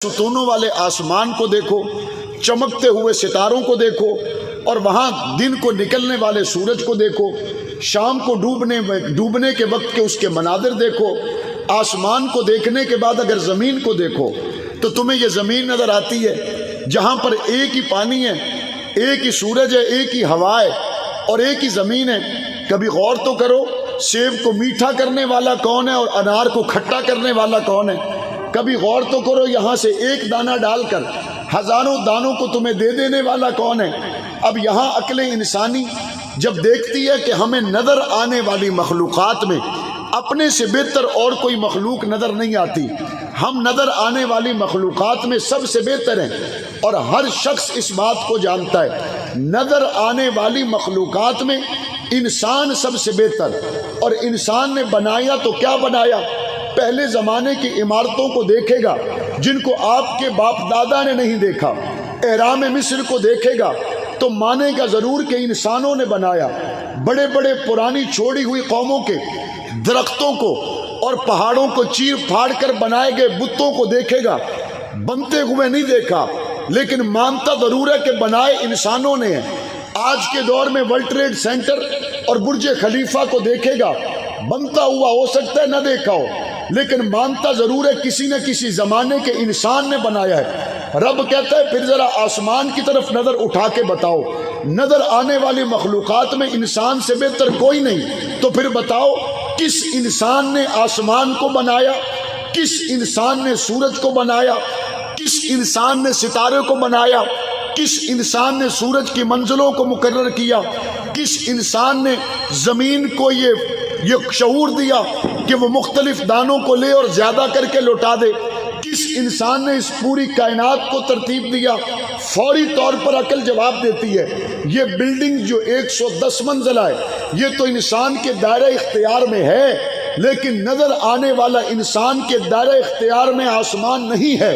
ستونوں والے آسمان کو دیکھو، چمکتے ہوئے ستاروں کو دیکھو، اور وہاں دن کو نکلنے والے سورج کو دیکھو، شام کو ڈوبنے کے وقت کے اس کے مناظر دیکھو۔ آسمان کو دیکھنے کے بعد اگر زمین کو دیکھو تو تمہیں یہ زمین نظر آتی ہے جہاں پر ایک ہی پانی ہے، ایک ہی سورج ہے، ایک ہی ہوا ہے اور ایک ہی زمین ہے۔ کبھی غور تو کرو، سیب کو میٹھا کرنے والا کون ہے اور انار کو کھٹا کرنے والا کون ہے؟ کبھی غور تو کرو، یہاں سے ایک دانہ ڈال کر ہزاروں دانوں کو تمہیں دے دینے والا کون ہے؟ اب یہاں عقل انسانی جب دیکھتی ہے کہ ہمیں نظر آنے والی مخلوقات میں اپنے سے بہتر اور کوئی مخلوق نظر نہیں آتی، ہم نظر آنے والی مخلوقات میں سب سے بہتر ہیں، اور ہر شخص اس بات کو جانتا ہے نظر آنے والی مخلوقات میں انسان سب سے بہتر۔ اور انسان نے بنایا تو کیا بنایا؟ پہلے زمانے کی عمارتوں کو دیکھے گا جن کو آپ کے باپ دادا نے نہیں دیکھا، اہرام مصر کو دیکھے گا تو مانے گا ضرور کہ انسانوں نے بنایا۔ بڑے بڑے پرانی چھوڑی ہوئی قوموں کے درختوں کو اور پہاڑوں کو چیر پھاڑ کر بنائے گئے بتوں کو دیکھے گا، بنتے ہوئے نہیں دیکھا لیکن مانتا ضرور ہے کہ بنائے انسانوں نے ہیں۔ آج کے دور میں ورلڈ ٹریڈ سینٹر اور برج خلیفہ کو دیکھے گا، بنتا ہوا ہو سکتا ہے نہ دیکھا ہو لیکن مانتا ضرور ہے کسی نہ کسی زمانے کے انسان نے بنایا ہے۔ رب کہتا ہے پھر ذرا آسمان کی طرف نظر اٹھا کے بتاؤ، نظر آنے والی مخلوقات میں انسان سے بہتر کوئی نہیں، تو پھر بتاؤ کس انسان نے آسمان کو بنایا، کس انسان نے سورج کو بنایا، کس انسان نے ستارے کو بنایا، کس انسان نے سورج کی منزلوں کو مقرر کیا، کس انسان نے زمین کو یہ شعور دیا کہ وہ مختلف دانوں کو لے اور زیادہ کر کے لوٹا دے، کس انسان نے اس پوری کائنات کو ترتیب دیا؟ فوری طور پر عقل جواب دیتی ہے یہ بلڈنگ جو 110 منزلہ ہے یہ تو انسان کے دائرہ اختیار میں ہے، لیکن نظر آنے والا انسان کے دائرہ اختیار میں آسمان نہیں ہے،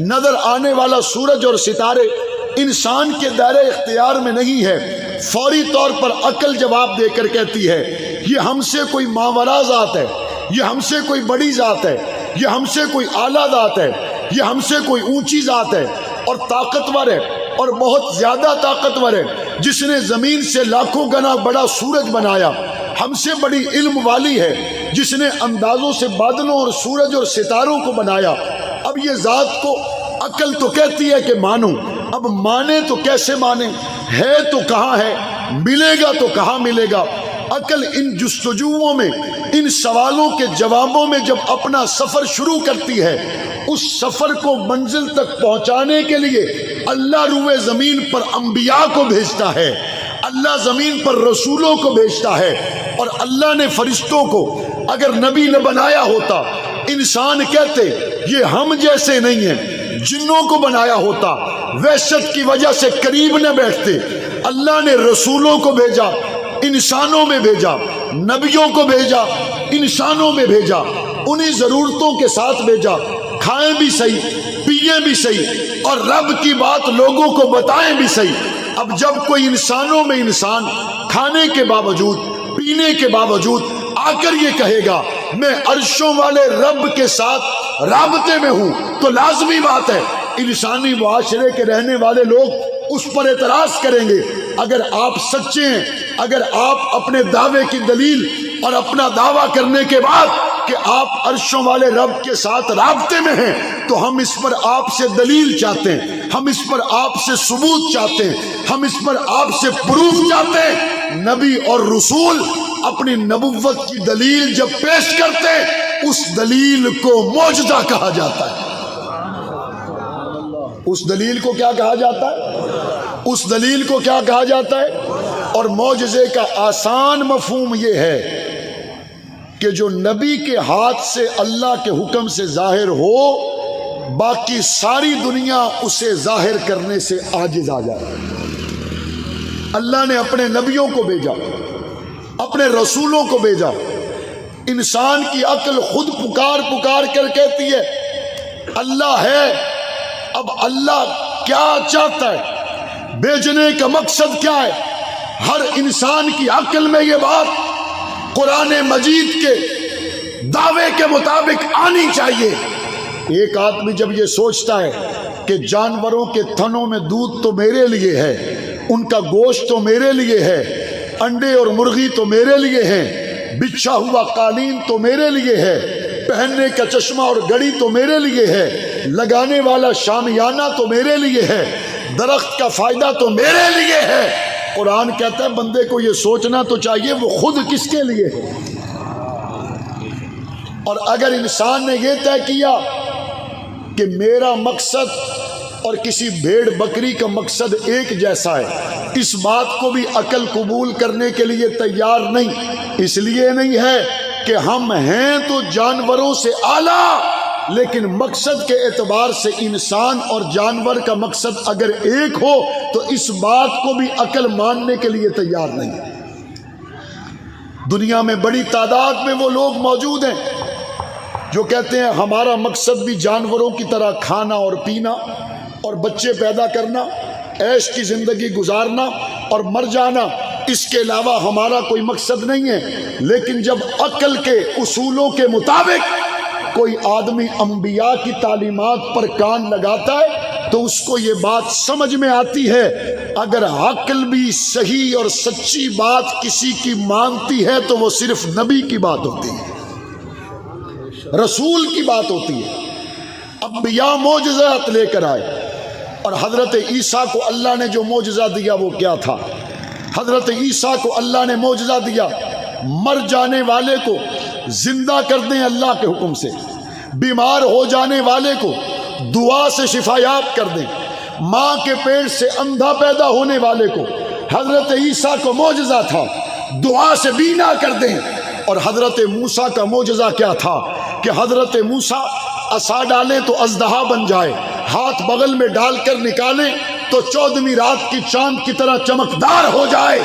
نظر آنے والا سورج اور ستارے انسان کے دائرہ اختیار میں نہیں ہے۔ فوری طور پر عقل جواب دے کر کہتی ہے یہ ہم سے کوئی ماوراء ذات ہے، یہ ہم سے کوئی بڑی ذات ہے، یہ ہم سے کوئی اعلیٰ ذات ہے، یہ ہم سے کوئی اونچی ذات ہے اور طاقتور ہے اور بہت زیادہ طاقتور ہے، جس نے زمین سے لاکھوں گنا بڑا سورج بنایا، ہم سے بڑی علم والی ہے جس نے اندازوں سے بادلوں اور سورج اور ستاروں کو بنایا۔ اب یہ ذات کو عقل تو کہتی ہے کہ مانو، اب مانے تو کیسے مانے؟ ہے تو کہاں ہے، ملے گا تو کہاں ملے گا؟ عقل ان جستجوؤں میں، ان سوالوں کے جوابوں میں جب اپنا سفر شروع کرتی ہے، اس سفر کو منزل تک پہنچانے کے لیے اللہ روئے زمین پر انبیاء کو بھیجتا ہے، اللہ زمین پر رسولوں کو بھیجتا ہے، اور اللہ نے فرشتوں کو اگر نبی نہ بنایا ہوتا، انسان کہتے یہ ہم جیسے نہیں ہیں، جنوں کو بنایا ہوتا وحشت کی وجہ سے قریب نہ بیٹھتے۔ اللہ نے رسولوں کو بھیجا، انسانوں میں بھیجا، نبیوں کو بھیجا، انسانوں میں بھیجا، انہی ضرورتوں کے ساتھ بھیجا، کھائیں بھی صحیح، پیئیں بھی صحیح، اور رب کی بات لوگوں کو بتائیں بھی صحیح۔ اب جب کوئی انسانوں میں انسان کھانے کے باوجود، پینے کے باوجود آ کر یہ کہے گا میں عرشوں والے رب کے ساتھ رابطے میں ہوں، تو لازمی بات ہے انسانی معاشرے کے رہنے والے لوگ اس پر اعتراض کریں گے۔ اگر آپ سچے ہیں، اگر آپ اپنے دعوے کی دلیل اور اپنا دعویٰ کرنے کے بعد کہ آپ عرشوں والے رب کے ساتھ رابطے میں ہیں، تو ہم اس پر آپ سے دلیل چاہتے ہیں، ہم اس پر آپ سے ثبوت چاہتے ہیں، ہم اس پر آپ سے پروف چاہتے ہیں۔ نبی اور رسول اپنی نبوت کی دلیل جب پیش کرتے ہیں، اس دلیل کو معجزہ کہا جاتا ہے۔ اس دلیل کو کیا کہا جاتا ہے؟ اس دلیل کو کیا کہا جاتا ہے؟ اور معجزے کا آسان مفہوم یہ ہے کہ جو نبی کے ہاتھ سے اللہ کے حکم سے ظاہر ہو، باقی ساری دنیا اسے ظاہر کرنے سے عاجز آ جائے۔ اللہ نے اپنے نبیوں کو بھیجا، اپنے رسولوں کو بھیجا، انسان کی عقل خود پکار پکار کر کہتی ہے اللہ ہے۔ اب اللہ کیا چاہتا ہے؟ بھیجنے کا مقصد کیا ہے؟ ہر انسان کی عقل میں یہ بات قرآن مجید کے دعوے کے مطابق آنی چاہیے ایک آدمی جب یہ سوچتا ہے کہ جانوروں کے تھنوں میں دودھ تو میرے لیے ہے، ان کا گوشت تو میرے لیے ہے، انڈے اور مرغی تو میرے لیے ہیں، بچھا ہوا قالین تو میرے لیے ہے، پہننے کا چشمہ اور گھڑی تو میرے لیے ہے، لگانے والا شامیانہ تو میرے لیے ہے، درخت کا فائدہ تو میرے لیے ہے۔ قرآن کہتا ہے بندے کو یہ سوچنا تو چاہیے وہ خود کس کے لیے ہے۔ اور اگر انسان نے یہ طے کیا کہ میرا مقصد اور کسی بھیڑ بکری کا مقصد ایک جیسا ہے، اس بات کو بھی عقل قبول کرنے کے لیے تیار نہیں، اس لیے نہیں ہے کہ ہم ہیں تو جانوروں سے اعلیٰ، لیکن مقصد کے اعتبار سے انسان اور جانور کا مقصد اگر ایک ہو تو اس بات کو بھی عقل ماننے کے لیے تیار نہیں۔ دنیا میں بڑی تعداد میں وہ لوگ موجود ہیں جو کہتے ہیں ہمارا مقصد بھی جانوروں کی طرح کھانا اور پینا اور بچے پیدا کرنا، عیش کی زندگی گزارنا اور مر جانا، اس کے علاوہ ہمارا کوئی مقصد نہیں ہے۔ لیکن جب عقل کے اصولوں کے مطابق کوئی آدمی انبیاء کی تعلیمات پر کان لگاتا ہے تو اس کو یہ بات سمجھ میں آتی ہے، اگر عقل بھی صحیح اور سچی بات کسی کی مانتی ہے تو وہ صرف نبی کی بات ہوتی ہے، رسول کی بات ہوتی ہے۔ انبیاء معجزات لے کر آئے، اور حضرت عیسیٰ کو اللہ نے جو معجزہ دیا وہ کیا تھا؟ حضرت عیسیٰ کو اللہ نے معجزہ دیا مر جانے والے کو زندہ کر دیں اللہ کے حکم سے، بیمار ہو جانے والے کو دعا سے شفا یاب کر دیں، ماں کے پیٹ سے اندھا پیدا ہونے والے کو حضرت عیسیٰ کو معجزہ تھا دعا سے بینا کر دیں۔ اور حضرت موسیٰ کا معجزہ کیا تھا کہ حضرت موسیٰ عصا ڈالیں تو اژدہا بن جائے، ہاتھ بغل میں ڈال کر نکالیں تو 14ویں رات کی چاند کی طرح چمکدار ہو جائے۔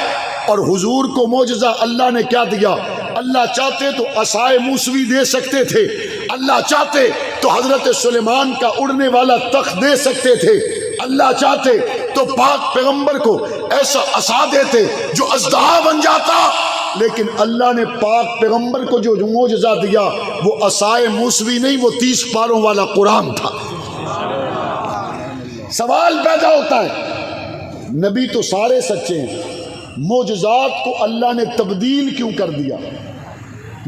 اور حضور کو معجزہ اللہ نے کیا دیا؟ اللہ چاہتے تو عصائے موسوی دے سکتے تھے، اللہ چاہتے تو حضرت سلیمان کا اڑنے والا تخت دے سکتے تھے، اللہ چاہتے تو پاک پیغمبر کو ایسا عصا دیتے جو اژدہا بن جاتا، لیکن اللہ نے پاک پیغمبر کو جو معجزہ دیا وہ عصائے موسوی نہیں، وہ 30 پاروں والا قرآن تھا۔ سوال پیدا ہوتا ہے نبی تو سارے سچے ہیں، معجزات کو اللہ نے تبدیل کیوں کر دیا؟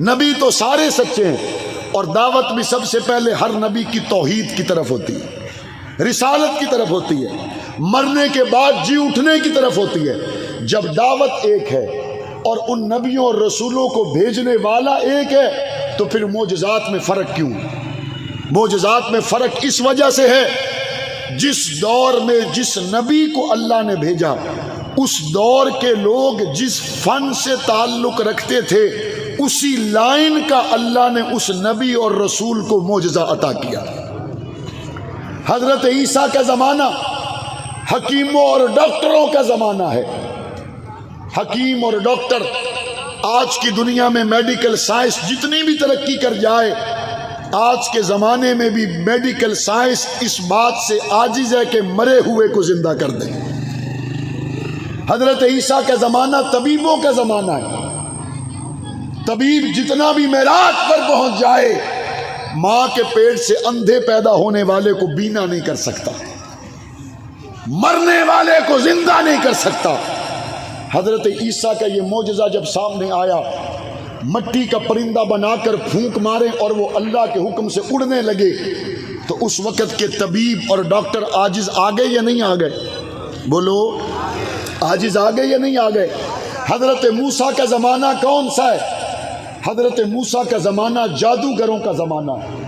نبی تو سارے سچے ہیں، اور دعوت بھی سب سے پہلے ہر نبی کی توحید کی طرف ہوتی ہے، رسالت کی طرف ہوتی ہے، مرنے کے بعد جی اٹھنے کی طرف ہوتی ہے۔ جب دعوت ایک ہے اور ان نبیوں اور رسولوں کو بھیجنے والا ایک ہے تو پھر معجزات میں فرق کیوں؟ معجزات میں فرق اس وجہ سے ہے جس دور میں جس نبی کو اللہ نے بھیجا اس دور کے لوگ جس فن سے تعلق رکھتے تھے اسی لائن کا اللہ نے اس نبی اور رسول کو معجزہ عطا کیا۔ حضرت عیسیٰ کا زمانہ حکیموں اور ڈاکٹروں کا زمانہ ہے۔ حکیم اور ڈاکٹر آج کی دنیا میں میڈیکل سائنس جتنی بھی ترقی کر جائے، آج کے زمانے میں بھی میڈیکل سائنس اس بات سے عاجز ہے کہ مرے ہوئے کو زندہ کر دیں۔ حضرت عیسیٰ کا زمانہ طبیبوں کا زمانہ ہے۔ طبیب جتنا بھی معراج پر پہنچ جائے ماں کے پیٹ سے اندھے پیدا ہونے والے کو بینا نہیں کر سکتا، مرنے والے کو زندہ نہیں کر سکتا۔ حضرت عیسیٰ کا یہ معجزہ جب سامنے آیا، مٹی کا پرندہ بنا کر پھونک مارے اور وہ اللہ کے حکم سے اڑنے لگے، تو اس وقت کے طبیب اور ڈاکٹر عاجز آ گئے یا نہیں آ گئے؟ بولو، عاجز آ گئے یا نہیں آ گئے؟ حضرت موسیٰ کا زمانہ کون سا ہے؟ حضرت موسیٰ کا زمانہ جادوگروں کا زمانہ ہے۔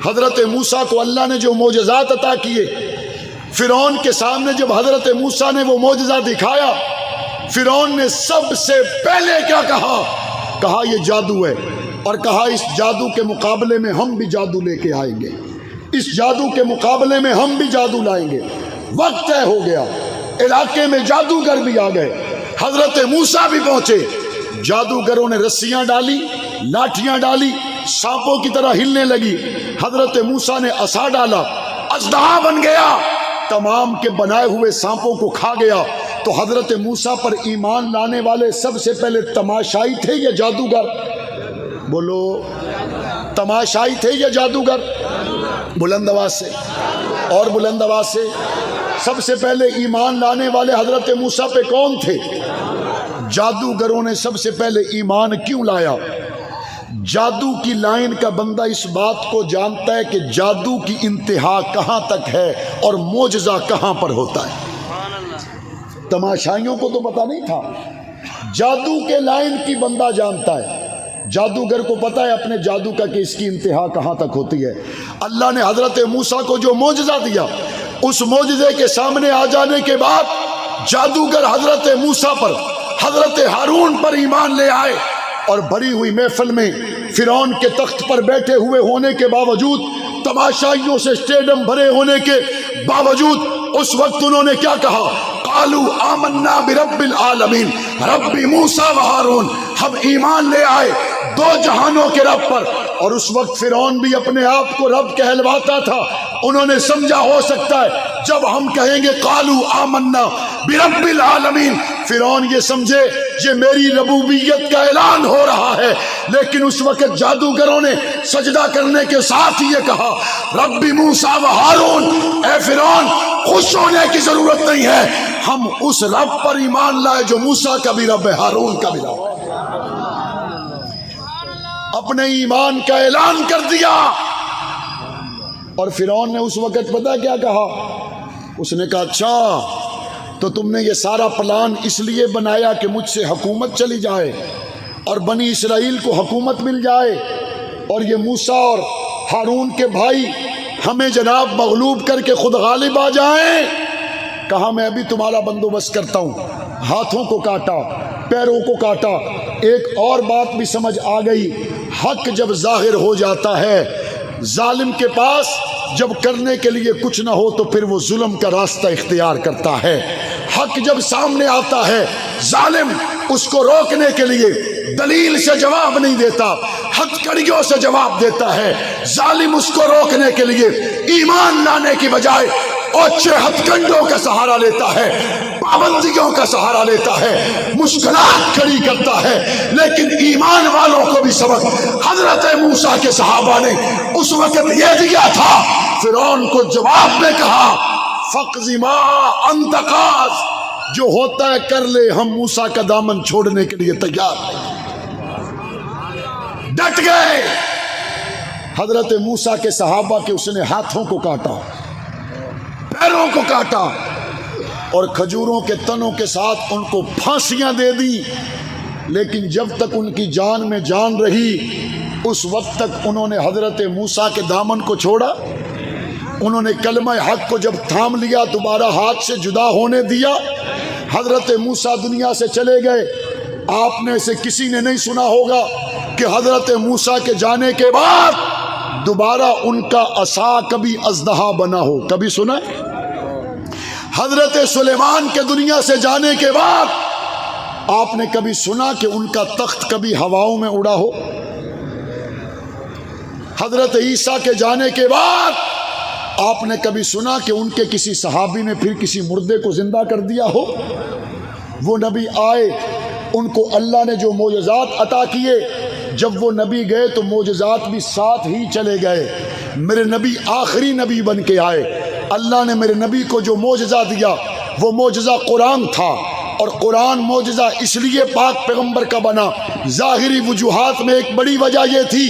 حضرت موسیٰ کو اللہ نے جو معجزات عطا کیے، فرعون کے سامنے جب حضرت موسیٰ نے وہ معجزہ دکھایا، فرعون نے سب سے پہلے کیا کہا یہ جادو ہے، اور کہا اس جادو کے مقابلے میں ہم بھی جادو لے کے آئیں گے، اس جادو کے مقابلے میں ہم بھی جادو لائیں گے۔ وقت طے ہو گیا، علاقے میں جادوگر بھی آ گئے، حضرت موسیٰ بھی پہنچے۔ جادوگروں نے رسیاں ڈالی، لاٹھیاں ڈالی، سانپوں کی طرح ہلنے لگی۔ حضرت موسیٰ نے عصا ڈالا، اژدہا بن گیا، تمام کے بنائے ہوئے سانپوں کو کھا گیا۔ تو حضرت موسیٰ پر ایمان لانے والے سب سے پہلے تماشائی تھے یا جادوگر؟ بولو، تماشائی تھے یا جادوگر؟ بلند آواز سے اور بلند آواز سے. سب سے پہلے ایمان لانے والے حضرت موسیٰ پہ کون تھے؟ جادوگروں نے سب سے پہلے ایمان کیوں لایا؟ جادو کی لائن کا بندہ اس بات کو جانتا ہے کہ جادو کی انتہا کہاں تک ہے اور معجزہ کہاں پر ہوتا ہے. تماشائیوں کو تو پتہ نہیں تھا، جادو کے لائن کی بندہ جانتا ہے. جادوگر کو پتہ ہے اپنے جادو کا کہ اس کی انتہا کہاں تک ہوتی ہے. اللہ نے حضرت موسیٰ کو جو معجزہ دیا، اس معجزے کے سامنے آ جانے کے بعد جادوگر حضرت موسیٰ پر، حضرت ہارون پر ایمان لے آئے، اور بھری ہوئی محفل میں فرعون کے تخت پر بیٹھے ہوئے ہونے کے باوجود، تماشائیوں سے اسٹیڈیم بھرے ہونے کے باوجود، اس وقت انہوں نے کیا کہا؟ قالوا آمنا برب العالمین، رب موسیٰ و ہارون. ہم ایمان لے آئے دو جہانوں کے رب پر. اور اس وقت فرعون بھی اپنے آپ کو رب کہلواتا تھا. انہوں نے سمجھا ہو سکتا ہے جب ہم کہیں گے قالوا آمنا برب العالمین، فرعون یہ سمجھے یہ میری ربوبیت کا اعلان ہو رہا ہے. لیکن اس وقت جادوگروں نے سجدہ کرنے کے ساتھ یہ کہا رب موسیٰ و ہارون. اے فرعون، خوش ہونے کی ضرورت نہیں ہے، ہم اس رب پر ایمان لائے جو موسیٰ کا بھی رب ہے، ہارون کا بھی رب ہے. اپنے ایمان کا اعلان کر دیا. اور فرعون نے اس وقت پتہ کیا کہا؟ اس نے کہا اچھا تو تم نے یہ سارا پلان اس لیے بنایا کہ مجھ سے حکومت چلی جائے اور بنی اسرائیل کو حکومت مل جائے، اور یہ موسیٰ اور ہارون کے بھائی ہمیں جناب مغلوب کر کے خود غالب آ جائیں. کہا میں ابھی تمہارا بندوبست کرتا ہوں. ہاتھوں کو کاٹا، پیروں کو کاٹا. ایک اور بات بھی سمجھ آ گئی، حق جب ظاہر ہو جاتا ہے، ظالم کے پاس جب کرنے کے لیے کچھ نہ ہو تو پھر وہ ظلم کا راستہ اختیار کرتا ہے. حق جب سامنے آتا ہے، ظالم اس کو روکنے کے لیے دلیل سے جواب نہیں دیتا، ہتھ کڑیوں سے جواب دیتا ہے. ظالم اس کو روکنے کے لیے ایمان لانے کی بجائے اوچھے ہتھ کنڈوں کا سہارا لیتا ہے، پابندیوں کا سہارا لیتا ہے، مشکلات کھڑی کرتا ہے. لیکن ایمان والوں کو بھی سبق حضرت موسیٰ کے صحابہ نے اس وقت یہ دیا تھا. فرعون کو جواب میں کہا فَقْضِ مَا أَنْتَ قَاضٍ، جو ہوتا ہے کر لے، ہم موسیٰ کا دامن چھوڑنے کے لیے تیار نہیں. ڈٹ گئے. حضرت موسیٰ کے صحابہ کے اس نے ہاتھوں کو کاٹا، پیروں کو کاٹا، اور کھجوروں کے تنوں کے ساتھ ان کو پھانسیاں دے دی. لیکن جب تک ان کی جان میں جان رہی، اس وقت تک انہوں نے حضرت موسیٰ کے دامن کو چھوڑا. انہوں نے کلمہ حق کو جب تھام لیا، دوبارہ ہاتھ سے جدا ہونے دیا. حضرت موسیٰ دنیا سے چلے گئے. آپ نے سے کسی نے نہیں سنا ہوگا کہ حضرت موسیٰ کے جانے کے بعد دوبارہ ان کا عصا کبھی اژدہا بنا ہو. کبھی سنا؟ حضرت سلیمان کے دنیا سے جانے کے بعد آپ نے کبھی سنا کہ ان کا تخت کبھی ہواؤں میں اڑا ہو؟ حضرت عیسیٰ کے جانے کے بعد آپ نے کبھی سنا کہ ان کے کسی صحابی نے پھر کسی مردے کو زندہ کر دیا ہو؟ وہ نبی آئے، ان کو اللہ نے جو معجزات عطا کیے، جب وہ نبی گئے تو معجزات بھی ساتھ ہی چلے گئے. میرے نبی آخری نبی بن کے آئے. اللہ نے میرے نبی کو جو معجزہ دیا وہ معجزہ قرآن تھا. اور قرآن معجزہ اس لیے پاک پیغمبر کا بنا، ظاہری وجوہات میں ایک بڑی وجہ یہ تھی،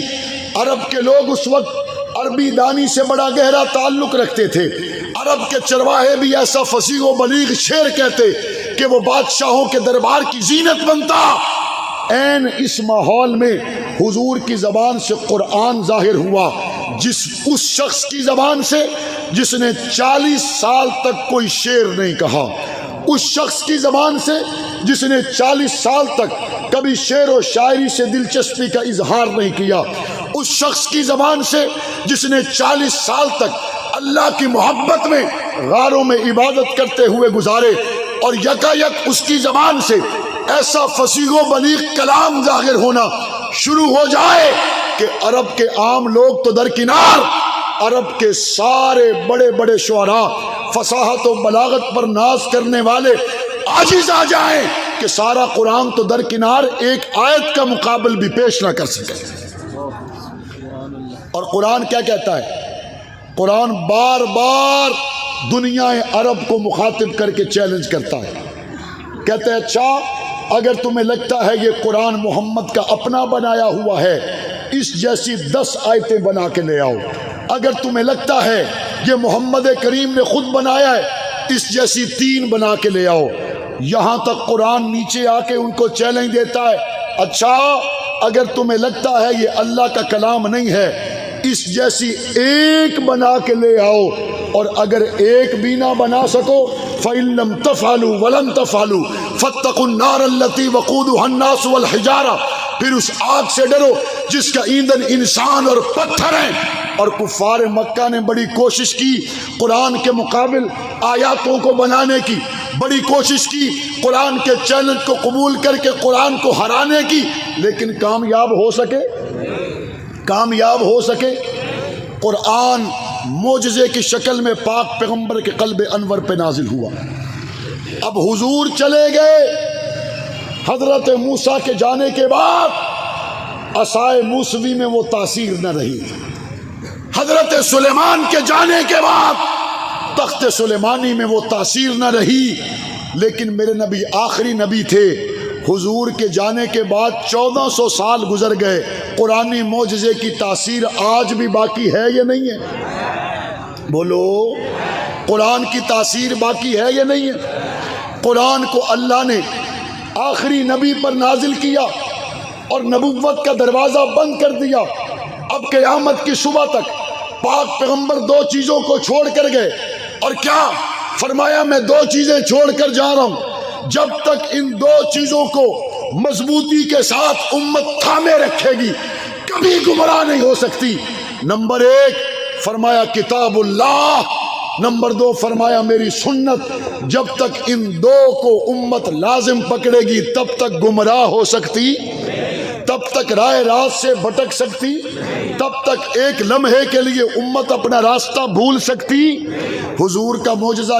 عرب کے لوگ اس وقت عربی دانی سے بڑا گہرا تعلق رکھتے تھے. عرب کے چرواہے بھی ایسا فصیح و بلیغ شعر کہتے کہ وہ بادشاہوں کے دربار کی زینت بنتا. این اس ماحول میں حضور کی زبان سے قرآن ظاہر ہوا، اس شخص کی زبان سے جس نے 40 سال تک کوئی شعر نہیں کہا، اس شخص کی زبان سے جس نے 40 سال تک کبھی شعر و شاعری سے دلچسپی کا اظہار نہیں کیا، اس شخص کی زبان سے جس نے 40 سال تک اللہ کی محبت میں غاروں میں عبادت کرتے ہوئے گزارے، اور یکایک اس کی زبان سے ایسا فصیح و بلیغ کلام ظاہر ہونا شروع ہو جائے کہ عرب کے عام لوگ تو درکنار، عرب کے سارے بڑے بڑے شعراء فصاحت و بلاغت پر ناز کرنے والے عاجز آ جائیں کہ سارا قرآن تو درکنار ایک آیت کا مقابل بھی پیش نہ کر سکے. اور قرآن کیا کہتا ہے؟ قرآن بار بار دنیا عرب کو مخاطب کر کے چیلنج کرتا ہے، کہتے ہیں اچھا اگر تمہیں لگتا ہے یہ قرآن محمد کا اپنا بنایا ہوا ہے، اس جیسی 10 آیتیں بنا کے لے آؤ۔ اگر تمہیں لگتا ہے یہ محمد کریم نے خود بنایا ہے، اس جیسی 3 بنا کے لے آؤ۔ یہاں تک قرآن نیچے آ کے ان کو چیلنج دیتا ہے، اچھا اگر تمہیں لگتا ہے یہ اللہ کا کلام نہیں ہے، اس جیسی 1 بنا کے لے آؤ، اور اگر 1 بھی نہ بنا سکو فَإِن لَّمْ تَفْعَلُوا وَلَن تَفْعَلُوا فَاتَّقُوا النَّارَ الَّتِي وَقُودُهَا النَّاسُ وَالْحِجَارَةُ، پھر اس آگ سے ڈرو جس کا ایندھن انسان اور پتھر ہیں۔ اور کفار مکہ نے بڑی کوشش کی قرآن کے مقابل آیاتوں کو بنانے کی، بڑی کوشش کی قرآن کے چیلنج کو قبول کر کے قرآن کو ہرانے کی، لیکن کامیاب ہو سکے؟ کامیاب ہو سکے؟ قرآن معجزے کی شکل میں پاک پیغمبر کے قلب انور پہ نازل ہوا۔ اب حضور چلے گئے، حضرت موسیٰ کے جانے کے بعد عصائے موسوی میں وہ تاثیر نہ رہی، حضرت سلیمان کے جانے کے بعد تخت سلیمانی میں وہ تاثیر نہ رہی، لیکن میرے نبی آخری نبی تھے، حضور کے جانے کے بعد 1400 سال گزر گئے، قرآنی معجزے کی تاثیر آج بھی باقی ہے یا نہیں ہے؟ بولو، قرآن کی تاثیر باقی ہے یا نہیں ہے؟ قرآن کو اللہ نے آخری نبی پر نازل کیا اور نبوت کا دروازہ بند کر دیا۔ اب قیامت کی صبح تک پاک پیغمبر 2 چیزوں کو چھوڑ کر گئے، اور کیا فرمایا؟ میں 2 چیزیں چھوڑ کر جا رہا ہوں، جب تک ان 2 چیزوں کو مضبوطی کے ساتھ امت تھامے رکھے گی کبھی گمراہ نہیں ہو سکتی۔ نمبر 1 فرمایا کتاب اللہ، نمبر 2 فرمایا میری سنت۔ جب تک ان 2 کو امت لازم پکڑے گی تب تک گمراہ ہو سکتی، تب تک راہ راست سے بھٹک سکتی، تب تک ایک لمحے کے لیے امت اپنا راستہ بھول سکتی۔ حضور کا معجزہ